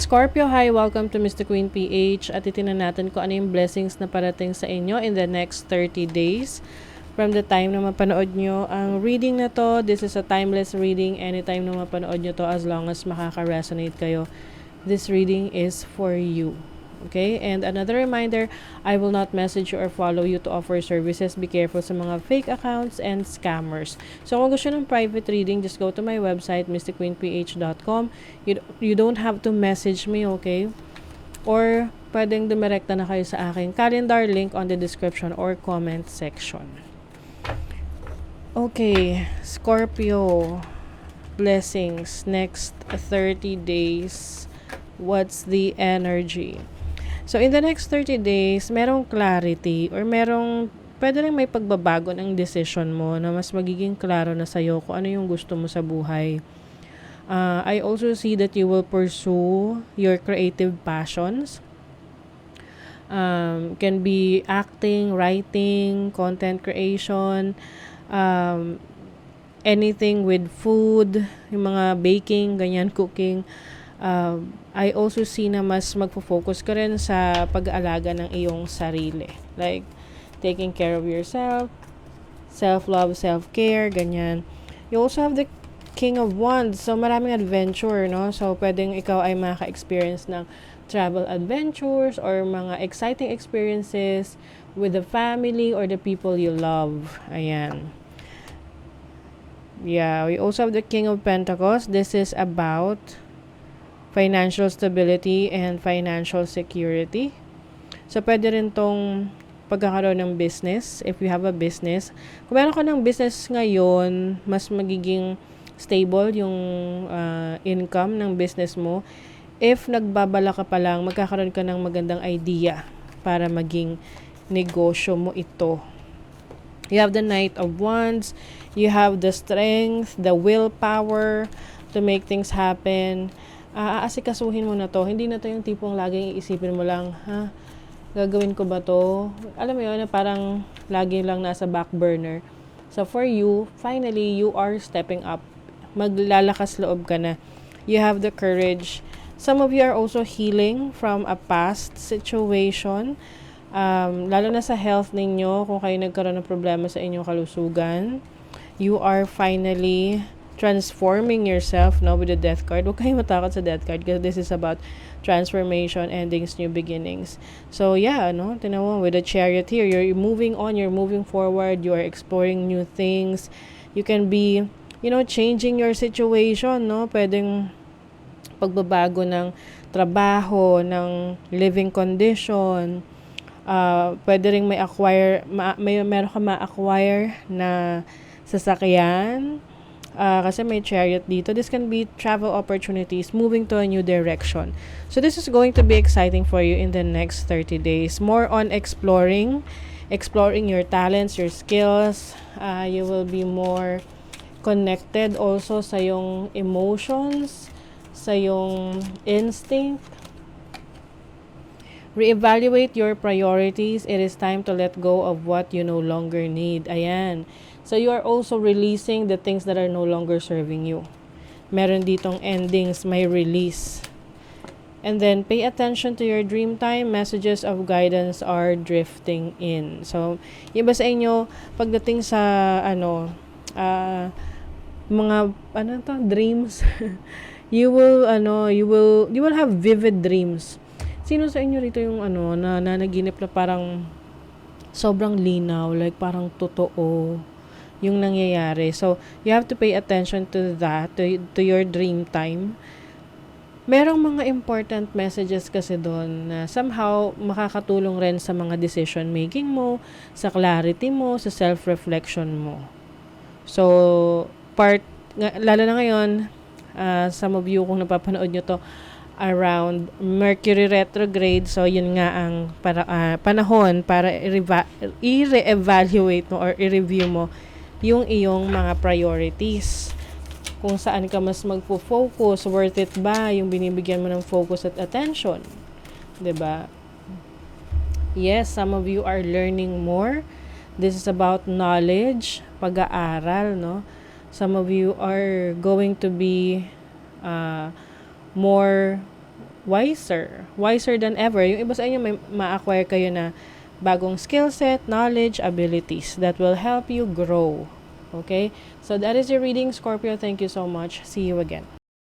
Scorpio, hi! Welcome to Mr. Queen PH at itinan natin kung ano yung blessings na parating sa inyo in the next 30 days. From the time na mapanood nyo ang reading na to, this is a timeless reading. Anytime na mapanood nyo to, as long as makaka-resonate kayo, this reading is for you. Okay? And another reminder, I will not message you or follow you to offer services. Be careful sa mga fake accounts and scammers. So kung gusto ng private reading, just go to my website, mysticqueenph.com. You don't have to message me, okay? Or pwedeng dumirekta na kayo sa aking calendar link on the description or comment section. Okay, Scorpio, blessings, next 30 days. What's the energy? So, in the next 30 days, merong clarity or pwede rin may pagbabago ng decision mo na mas magiging klaro na sa'yo kung ano yung gusto mo sa buhay. I also see that you will pursue your creative passions. Can be acting, writing, content creation, anything with food, yung mga baking, ganyan, cooking. I also see na mas magfo-focus ka rin sa pag-aalaga ng iyong sarili. Like, taking care of yourself, self-love, self-care, ganyan. You also have the King of Wands. So, maraming adventure, no? So, pwedeng ikaw ay maka-experience ng travel adventures or mga exciting experiences with the family or the people you love. Ayan. Yeah, we also have the King of Pentacles. This is about financial stability and financial security. So, pwede rin tong pagkakaroon ng business, if you have a business. Kung meron ka ng business ngayon, mas magiging stable yung income ng business mo. If nagbabala ka pa lang, magkakaroon ka ng magandang idea para maging negosyo mo ito. You have the Knight of Wands. You have the strength, the willpower to make things happen. Aasikasuhin mo na to. Hindi na to yung tipong laging iisipin mo lang, gagawin ko ba to? Alam mo yun, na parang lagi lang nasa back burner. So for you, finally, you are stepping up. Maglalakas loob ka na. You have the courage. Some of you are also healing from a past situation. Lalo na sa health ninyo, kung kayo nagkaroon ng problema sa inyong kalusugan. You are finally transforming yourself, no, with the Death card. Huwag kayong matakot sa Death card because this is about transformation, endings, new beginnings. So, yeah, no, tinan mo, with the Chariot here, you're moving on, you're moving forward, you are exploring new things. You can be, changing your situation, no? Pwedeng pagbabago ng trabaho, ng living condition. Pwede ring meron ka ma-acquire na sasakyan. Kasi may Chariot dito. This can be travel opportunities, moving to a new direction. So this is going to be exciting for you in the next 30 days. More on exploring your talents, your skills. You will be more connected also sa yung emotions, sa yung instinct. Reevaluate your priorities. It is time to let go of what you no longer need. Ayan. So, you are also releasing the things that are no longer serving you. Meron ditong endings, may release. And then, pay attention to your dream time. Messages of guidance are drifting in. So, iba sa inyo, pagdating sa, dreams, you will have vivid dreams. Sino sa inyo rito yung na nanaginip na parang sobrang linaw, like parang totoo yung nangyayari. So, you have to pay attention to that, to your dream time. Merong mga important messages kasi doon na somehow makakatulong rin sa mga decision making mo, sa clarity mo, sa self-reflection mo. So, lalo na ngayon, some of you kung napapanood nyo to, around Mercury retrograde. So, yun nga ang panahon para i-re-evaluate mo or i-review mo yung iyong mga priorities. Kung saan ka mas magpo-focus, worth it ba yung binibigyan mo ng focus at attention? 'Di ba? Yes, some of you are learning more. This is about knowledge, pag-aaral, no? Some of you are going to be more wiser than ever. Yung iba sa inyo may ma-acquire kayo na bagong skill set, knowledge, abilities that will help you grow. Okay? So that is your reading, Scorpio. Thank you so much. See you again.